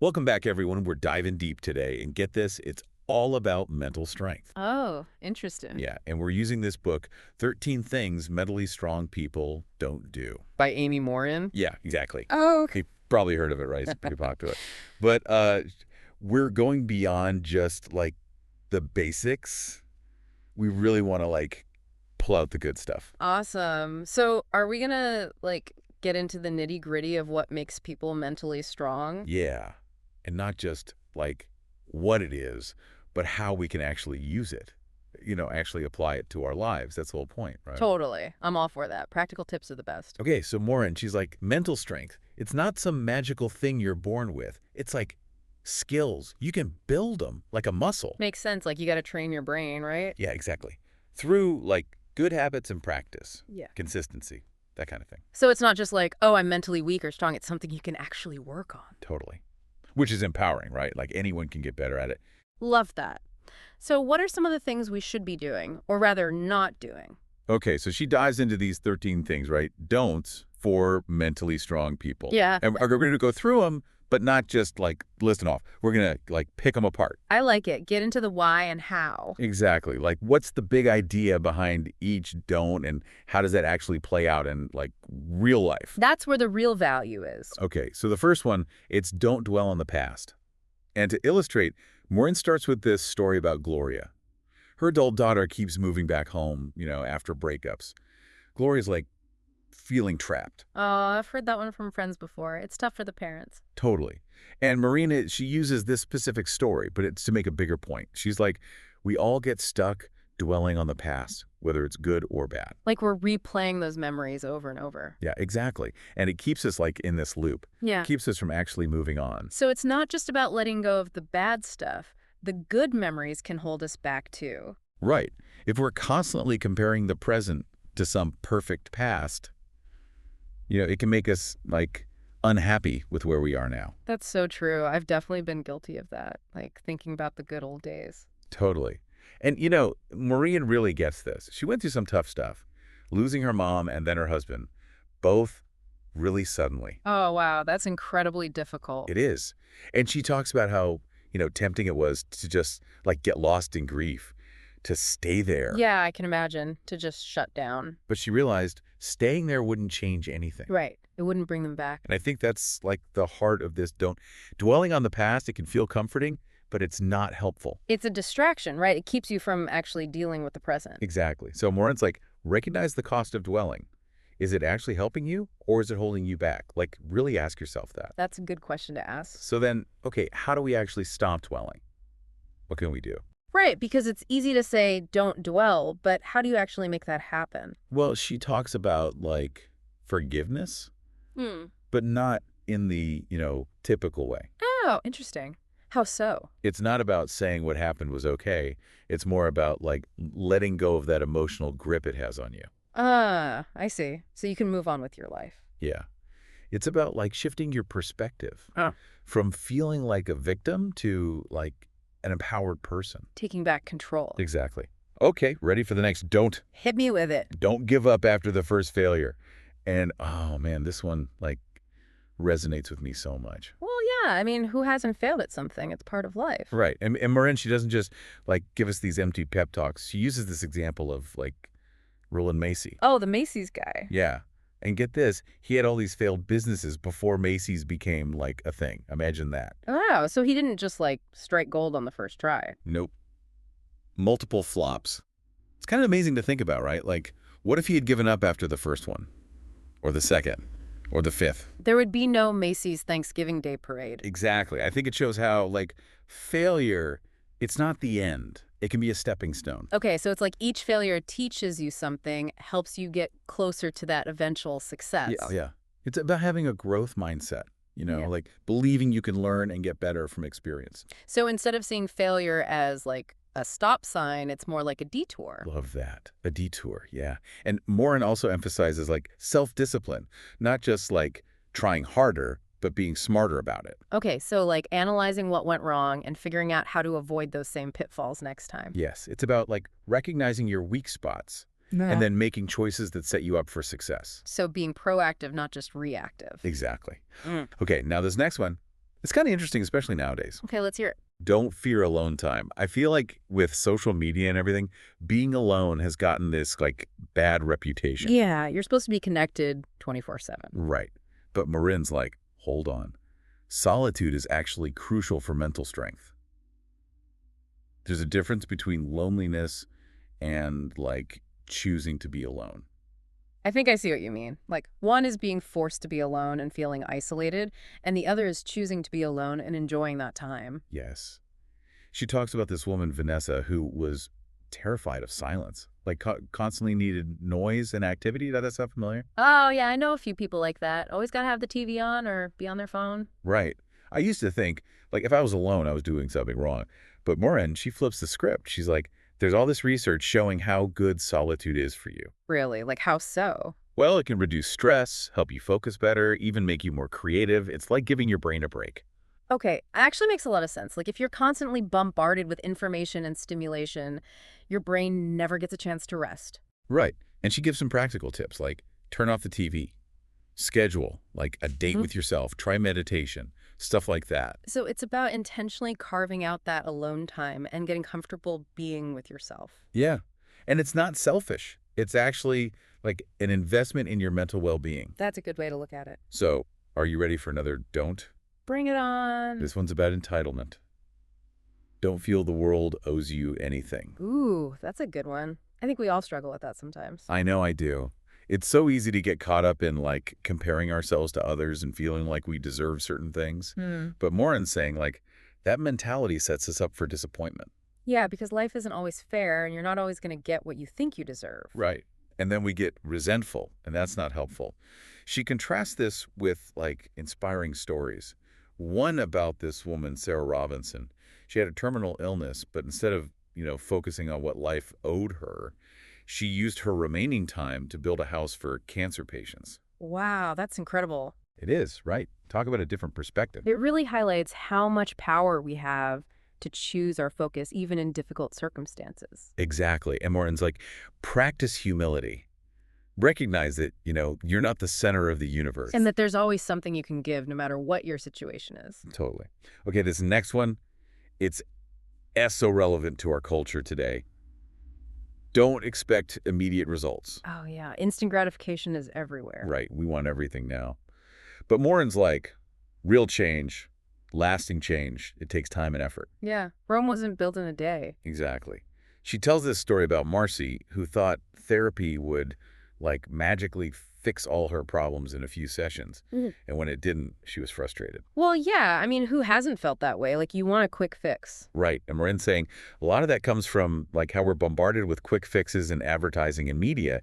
Welcome back, everyone. We're diving deep today, and get this, it's all about mental strength. Oh, interesting. Yeah, and we're using this book, 13 Things Mentally Strong People Don't Do. By Amy Morin? Yeah, exactly. Oh, okay. You've probably heard of it, right? It's pretty popular. But we're going beyond just, like, the basics. We really want to, like, pull out the good stuff. Awesome. So, are we gonna, get into the nitty-gritty of what makes people mentally strong? Yeah, and not just, like, what it is, but how we can actually use it. Actually apply it to our lives. That's the whole point, right? Totally. I'm all for that. Practical tips are the best. Okay, so Maureen, she's like, mental strength. It's not some magical thing you're born with. It's like skills. You can build them like a muscle. Makes sense. Like, you gotta train your brain, right? Yeah, exactly. Through like good habits and practice, Yeah. consistency, that kind of thing. So it's not just like, oh, I'm mentally weak or strong. It's something you can actually work on. Totally. Which is empowering, right? Like anyone can get better at it. Love that. So what are some of the things we should be doing, or rather not doing? Okay, so she dives into these 13 things, right? Don'ts for mentally strong people. Yeah. And we're going to go through them, but not just like list them off. We're going to like pick them apart. I like it. Get into the why and how. Exactly. Like, what's the big idea behind each don't, and how does that actually play out in, like, real life? That's where the real value is. Okay, so the first one, it's don't dwell on the past. And to illustrate, Maureen starts with this story about Gloria. Her adult daughter keeps moving back home, after breakups. Gloria's, like, feeling trapped. Oh, I've heard that one from friends before. It's tough for the parents. Totally. And Marina, she uses this specific story, but it's to make a bigger point. She's like, we all get stuck dwelling on the past, whether it's good or bad. Like we're replaying those memories over and over. Yeah, exactly. And it keeps us like in this loop. Yeah. Keeps us from actually moving on. So it's not just about letting go of the bad stuff. The good memories can hold us back too. Right. If we're constantly comparing the present to some perfect past, it can make us like unhappy with where we are now. That's so true. I've definitely been guilty of that, like thinking about the good old days. Totally. And, Maureen really gets this. She went through some tough stuff, losing her mom and then her husband, both really suddenly. Oh, wow. That's incredibly difficult. It is. And she talks about how, tempting it was to just, like, get lost in grief, to stay there. Yeah, I can imagine. To just shut down. But she realized staying there wouldn't change anything. Right. It wouldn't bring them back. And I think that's, like, the heart of this don't. Dwelling on the past, it can feel comforting, but it's not helpful. It's a distraction, right? It keeps you from actually dealing with the present. Exactly. So Maureen's like, recognize the cost of dwelling. Is it actually helping you, or is it holding you back? Like, really ask yourself that. That's a good question to ask. So then, okay, how do we actually stop dwelling? What can we do? Right, because it's easy to say don't dwell, but how do you actually make that happen? Well, she talks about, like, forgiveness, Hmm. but not in the, typical way. Oh, interesting. How so? It's not about saying what happened was okay. It's more about, like, letting go of that emotional grip it has on you. Ah, I see. So you can move on with your life. Yeah. It's about, like, shifting your perspective Huh. from feeling like a victim to, like, an empowered person. Taking back control. Exactly. Okay, ready for the next don't. Hit me with it. Don't give up after the first failure. And, oh, man, this one, like, resonates with me so much. Well, yeah, I mean, who hasn't failed at something? It's part of life. Right. And Marin, she doesn't just, like, give us these empty pep talks. She uses this example of, like, Roland Macy. Oh, the Macy's guy. Yeah. And get this, he had all these failed businesses before Macy's became, like, a thing. Imagine that. Wow, so he didn't just, strike gold on the first try. Nope. Multiple flops. It's kind of amazing to think about, right? Like, what if he had given up after the first one? Or the second? Or the fifth? There would be no Macy's Thanksgiving Day parade. Exactly. I think it shows how, like, failure, it's not the end. It can be a stepping stone. Okay, so it's like each failure teaches you something, helps you get closer to that eventual success. Yeah. It's about having a growth mindset, Yeah. like believing you can learn and get better from experience. So instead of seeing failure as a stop sign, it's more like a detour. Love that. A detour, yeah. And Morin also emphasizes, like, self-discipline, not just, like, trying harder, but being smarter about it. Okay, so analyzing what went wrong and figuring out how to avoid those same pitfalls next time. Yes, it's about, like, recognizing your weak spots and then making choices that set you up for success. So being proactive, not just reactive. Exactly. Mm. Okay, now this next one, It's kind of interesting, especially nowadays. Okay, let's hear it. Don't fear alone time. I feel like with social media and everything, being alone has gotten this like bad reputation. Yeah, you're supposed to be connected 24/7. Right. But Marin's like, hold on. Solitude is actually crucial for mental strength. There's a difference between loneliness and like choosing to be alone. I think I see what you mean. Like, one is being forced to be alone and feeling isolated, and the other is choosing to be alone and enjoying that time. Yes. She talks about this woman, Vanessa, who was terrified of silence, like constantly needed noise and activity. Does that sound familiar? Oh, yeah, I know a few people like that. Always got to have the TV on or be on their phone. Right. I used to think, like, if I was alone, I was doing something wrong. But Morin, she flips the script. She's like, there's all this research showing how good solitude is for you. Really? Like, how so? Well, it can reduce stress, help you focus better, even make you more creative. It's like giving your brain a break. Okay, actually makes a lot of sense. Like, if you're constantly bombarded with information and stimulation, your brain never gets a chance to rest. Right. And she gives some practical tips like turn off the TV, schedule, like a date with yourself, try meditation, stuff like that. So it's about intentionally carving out that alone time and getting comfortable being with yourself. Yeah. And it's not selfish. It's actually like an investment in your mental well-being. That's a good way to look at it. So, are you ready for another don't? Bring it on. This one's about entitlement. Don't feel the world owes you anything. Ooh, that's a good one. I think we all struggle with that sometimes. I know I do. It's so easy to get caught up in like comparing ourselves to others and feeling like we deserve certain things. But Morin's saying like that mentality sets us up for disappointment. Yeah, because life isn't always fair and you're not always going to get what you think you deserve. Right. And then we get resentful, and that's not helpful. She contrasts this with like inspiring stories. One about this woman, Sarah Robinson. She had a terminal illness, but instead of, focusing on what life owed her, she used her remaining time to build a house for cancer patients. Wow, that's incredible. It is, right? Talk about a different perspective. It really highlights how much power we have to choose our focus even in difficult circumstances. Exactly. And Morin's like, practice humility. Recognize that, you're not the center of the universe. And that there's always something you can give no matter what your situation is. Totally. Okay, this next one, it's so relevant to our culture today. Don't expect immediate results. Oh, yeah. Instant gratification is everywhere. Right. We want everything now. But Morin's like, real change, lasting change, it takes time and effort. Yeah. Rome wasn't built in a day. Exactly. She tells this story about Marcy, who thought therapy would, like, magically fix all her problems in a few sessions. And when it didn't, she was frustrated. Well, yeah. I mean, who hasn't felt that way? Like, you want a quick fix. Right. And Marin's saying a lot of that comes from, like, how we're bombarded with quick fixes in advertising and media.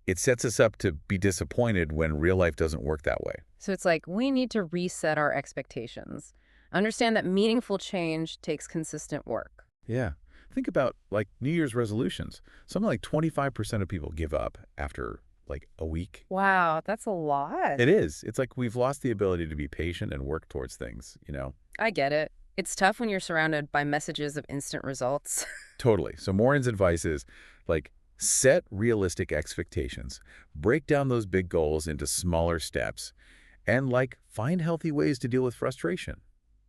It sets us up to be disappointed when real life doesn't work that way. So it's like we need to reset our expectations. Understand that meaningful change takes consistent work. Yeah. Think about, like, New Year's resolutions. Something like 25% of people give up after, like, a week. Wow, that's a lot. It is. It's like we've lost the ability to be patient and work towards things. I get it. It's tough when you're surrounded by messages of instant results. Totally. So Maureen's advice is, like, set realistic expectations, break down those big goals into smaller steps, and, like, find healthy ways to deal with frustration.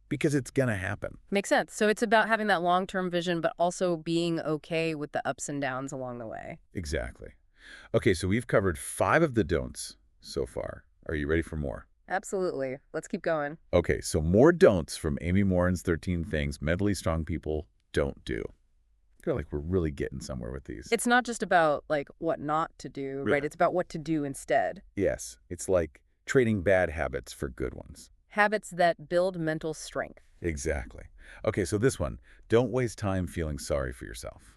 Because it's going to happen. Makes sense. So it's about having that long-term vision, but also being okay with the ups and downs along the way. Exactly. Okay, so we've covered 5 of the don'ts so far. Are you ready for more? Absolutely. Let's keep going. Okay, so more don'ts from Amy Morin's 13 Things Mentally Strong People Don't Do. I feel like we're really getting somewhere with these. It's not just about, like, what not to do, Yeah. right? It's about what to do instead. Yes, it's like trading bad habits for good ones. Habits that build mental strength. Exactly. Okay, so this one, don't waste time feeling sorry for yourself.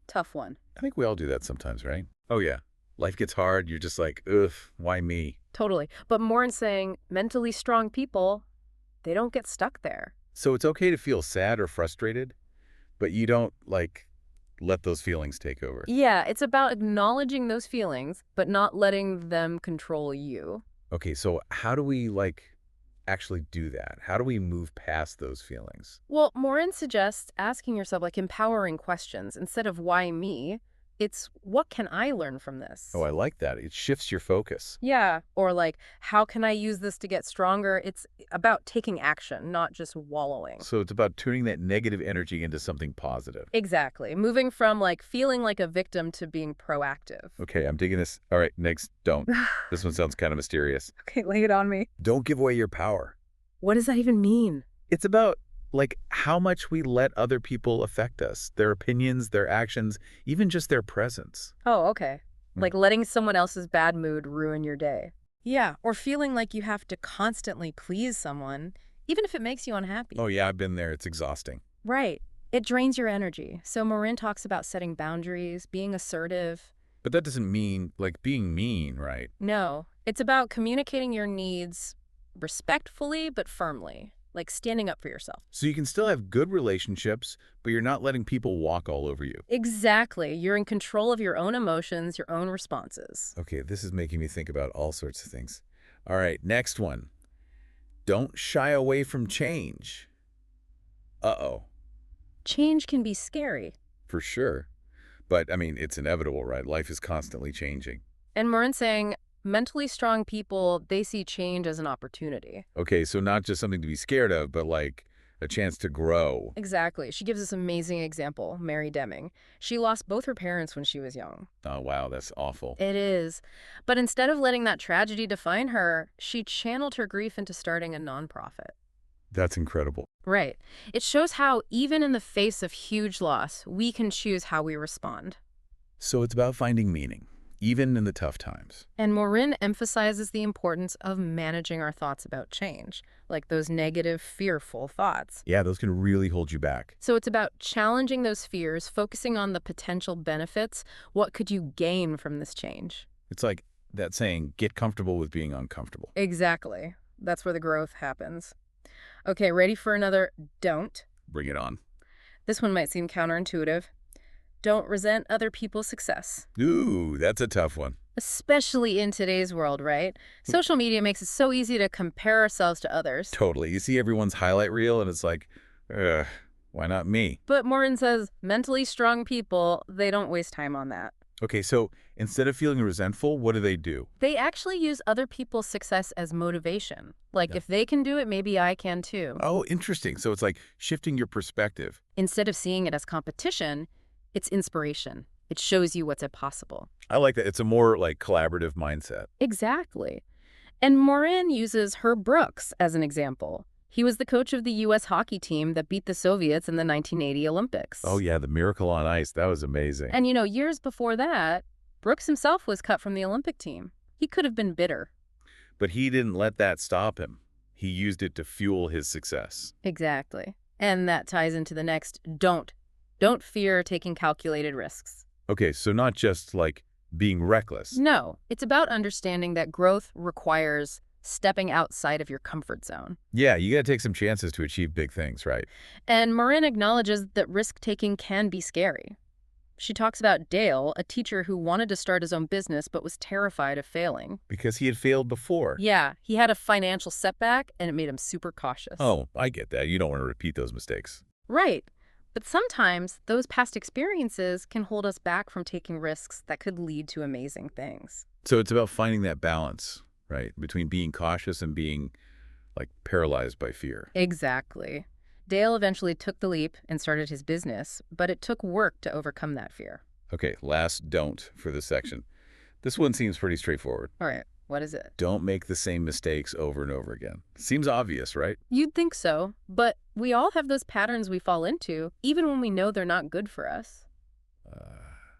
Tough one. I think we all do that sometimes, right? Oh, yeah. Life gets hard. You're just like, ugh, why me? Totally. But more in saying mentally strong people, they don't get stuck there. So it's okay to feel sad or frustrated, but you don't, like, let those feelings take over. Yeah, it's about acknowledging those feelings, but not letting them control you. Okay, so how do we, like, actually do that? How do we move past those feelings? Well, Morin suggests asking yourself, like, empowering questions. Instead of why me, It's what can I learn from this? Oh, I like that. It shifts your focus. Yeah. Or like, how can I use this to get stronger? It's about taking action, not just wallowing. So it's about turning that negative energy into something positive. Exactly. Moving from like feeling like a victim to being proactive. Okay, I'm digging this. All right, next, don't. This one sounds kind of mysterious. Okay, lay it on me. Don't give away your power. What does that even mean? It's about, like, how much we let other people affect us, their opinions, their actions, even just their presence. Oh, okay. Hmm. Like letting someone else's bad mood ruin your day. Yeah, or feeling like you have to constantly please someone, even if it makes you unhappy. Oh, yeah, I've been there. It's exhausting. Right. It drains your energy. So Marin talks about setting boundaries, being assertive. But that doesn't mean, like, being mean, right? No, it's about communicating your needs respectfully but firmly, like standing up for yourself. So you can still have good relationships, but you're not letting people walk all over you. Exactly. You're in control of your own emotions, your own responses. Okay, this is making me think about all sorts of things. All right, next one. Don't shy away from change. Uh-oh, Change can be scary. for sure. But, I mean, it's inevitable, right? Life is constantly changing. And Marin's saying mentally strong people, they see change as an opportunity. Okay, so not just something to be scared of, but like a chance to grow. Exactly. She gives this amazing example, Mary Deming. She lost both her parents when she was young. Oh, wow, that's awful. It is. But instead of letting that tragedy define her, she channeled her grief into starting a nonprofit. That's incredible. Right. It shows how, even in the face of huge loss, we can choose how we respond. So it's about finding meaning, even in the tough times. And Marin emphasizes the importance of managing our thoughts about change, like those negative, fearful thoughts. Yeah, those can really hold you back. So it's about challenging those fears, focusing on the potential benefits. What could you gain from this change? It's like that saying, get comfortable with being uncomfortable. Exactly. That's where the growth happens. Okay, ready for another don't? Bring it on. This one might seem counterintuitive. Don't resent other people's success. Ooh, that's a tough one. Especially in today's world, right? Social media makes it so easy to compare ourselves to others. Totally. You see everyone's highlight reel and it's like, ugh, why not me? But Morin says mentally strong people, they don't waste time on that. Okay, so instead of feeling resentful, what do? They actually use other people's success as motivation. Like, Yeah. if they can do it, maybe I can too. Oh, interesting. So it's like shifting your perspective. Instead of seeing it as competition, it's inspiration. It shows you what's possible. I like that. It's a more like collaborative mindset. Exactly. And Morin uses Herb Brooks as an example. He was the coach of the U.S. hockey team that beat the Soviets in the 1980 Olympics. Oh, yeah, the Miracle on Ice. That was amazing. And, years before that, Brooks himself was cut from the Olympic team. He could have been bitter. But he didn't let that stop him. He used it to fuel his success. Exactly. And that ties into the next don't. Don't fear taking calculated risks. Okay, so not just like being reckless. No, it's about understanding that growth requires stepping outside of your comfort zone. Yeah, you got to take some chances to achieve big things, right? And Marin acknowledges that risk-taking can be scary. She talks about Dale, a teacher who wanted to start his own business but was terrified of failing. Because he had failed before. Yeah, he had a financial setback and it made him super cautious. Oh, I get that. You don't want to repeat those mistakes. Right. But sometimes those past experiences can hold us back from taking risks that could lead to amazing things. So it's about finding that balance, right, between being cautious and being, like, paralyzed by fear. Exactly. Dale eventually took the leap and started his business, but it took work to overcome that fear. Okay, last don't for this section. This one seems pretty straightforward. All right, what is it? Don't make the same mistakes over and over again. Seems obvious, right? You'd think so, but we all have those patterns we fall into, even when we know they're not good for us.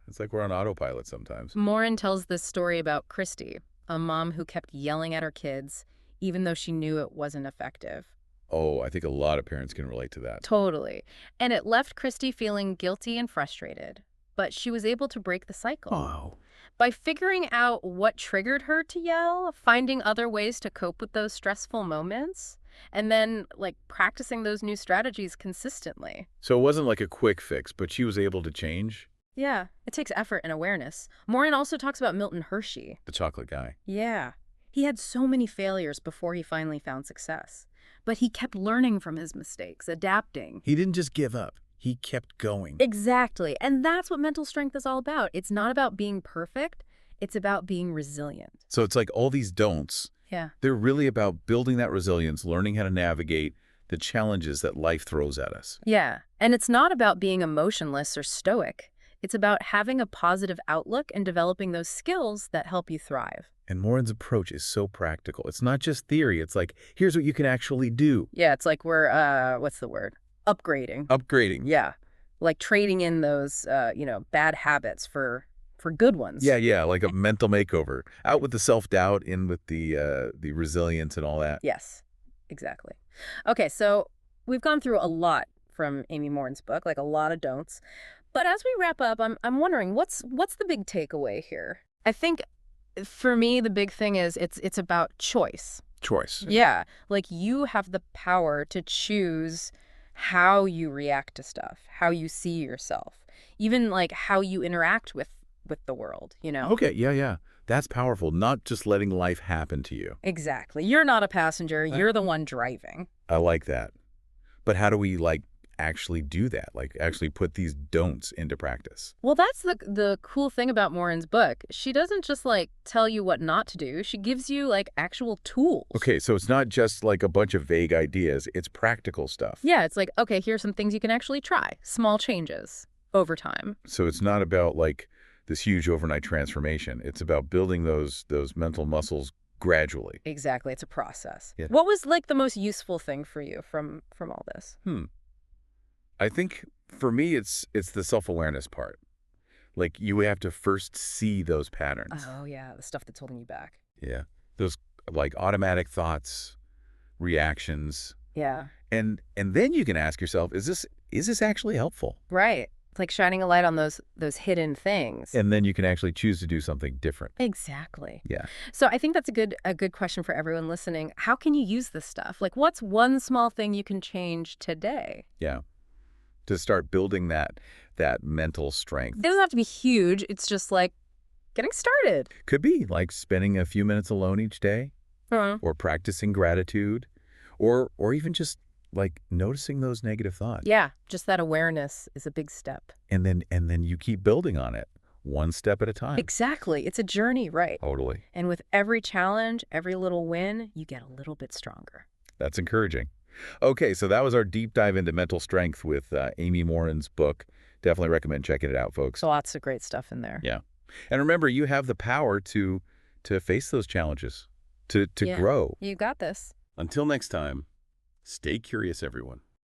It's like we're on autopilot sometimes. Morin tells this story about Christy, a mom who kept yelling at her kids, even though she knew it wasn't effective. Oh, I think a lot of parents can relate to that. Totally. And it left Christy feeling guilty and frustrated. But she was able to break the cycle. Oh. By figuring out what triggered her to yell, finding other ways to cope with those stressful moments, and then, practicing those new strategies consistently. So it wasn't like a quick fix, but she was able to change? Yeah, it takes effort and awareness. Morin also talks about Milton Hershey. The chocolate guy. Yeah. He had so many failures before he finally found success. But he kept learning from his mistakes, adapting. He didn't just give up. He kept going. Exactly. And that's what mental strength is all about. It's not about being perfect. It's about being resilient. So it's like all these don'ts, Yeah. they're really about building that resilience, learning how to navigate the challenges that life throws at us. Yeah. And it's not about being emotionless or stoic. It's about having a positive outlook and developing those skills that help you thrive. And Morin's approach is so practical. It's not just theory. It's like, here's what you can actually do. Yeah, it's like we're, what's the word? Upgrading. Upgrading. Yeah. Like trading in those, bad habits for good ones. Yeah, like a mental makeover. Out with the self-doubt, in with the resilience and all that. Yes, exactly. Okay, so we've gone through a lot from Amy Morin's book, like a lot of don'ts. But as we wrap up, I'm wondering what's the big takeaway here? I think for me the big thing is it's about choice. Choice. Yeah, like you have the power to choose how you react to stuff, how you see yourself, even like how you interact with the world, you know? Okay, yeah. That's powerful. Not just letting life happen to you. Exactly. You're not a passenger, you're the one driving. I like that. But how do we, actually do that? Like, actually put these don'ts into practice? Well, that's the cool thing about Morin's book. She doesn't just tell you what not to do. She gives you actual tools. Okay, so it's not just like a bunch of vague ideas. It's practical stuff. Yeah, it's like, okay, here's some things you can actually try. Small changes over time. So it's not about this huge overnight transformation. It's about building those mental muscles gradually. Exactly. It's a process. Yeah. What was the most useful thing for you from all this? I think for me, it's the self-awareness part. Like, you have to first see those patterns. Oh, yeah, the stuff that's holding you back. Yeah. Those automatic thoughts, reactions. Yeah. And then you can ask yourself, is this actually helpful? Right. It's like shining a light on those hidden things. And then you can actually choose to do something different. Exactly. Yeah. So I think that's a good question for everyone listening. How can you use this stuff? Like, what's one small thing you can change today? Yeah. To start building that mental strength. It doesn't have to be huge. It's just getting started. Could be like spending a few minutes alone each day, Huh. or practicing gratitude, or even just noticing those negative thoughts. Yeah, just that awareness is a big step. And then you keep building on it, one step at a time. Exactly. It's a journey, right? Totally. And with every challenge, every little win, you get a little bit stronger. That's encouraging. Okay, so that was our deep dive into mental strength with Amy Morin's book. Definitely recommend checking it out, folks. So lots of great stuff in there. Yeah. And remember, you have the power to face those challenges, to Yeah. grow. You got this. Until next time, stay curious, everyone.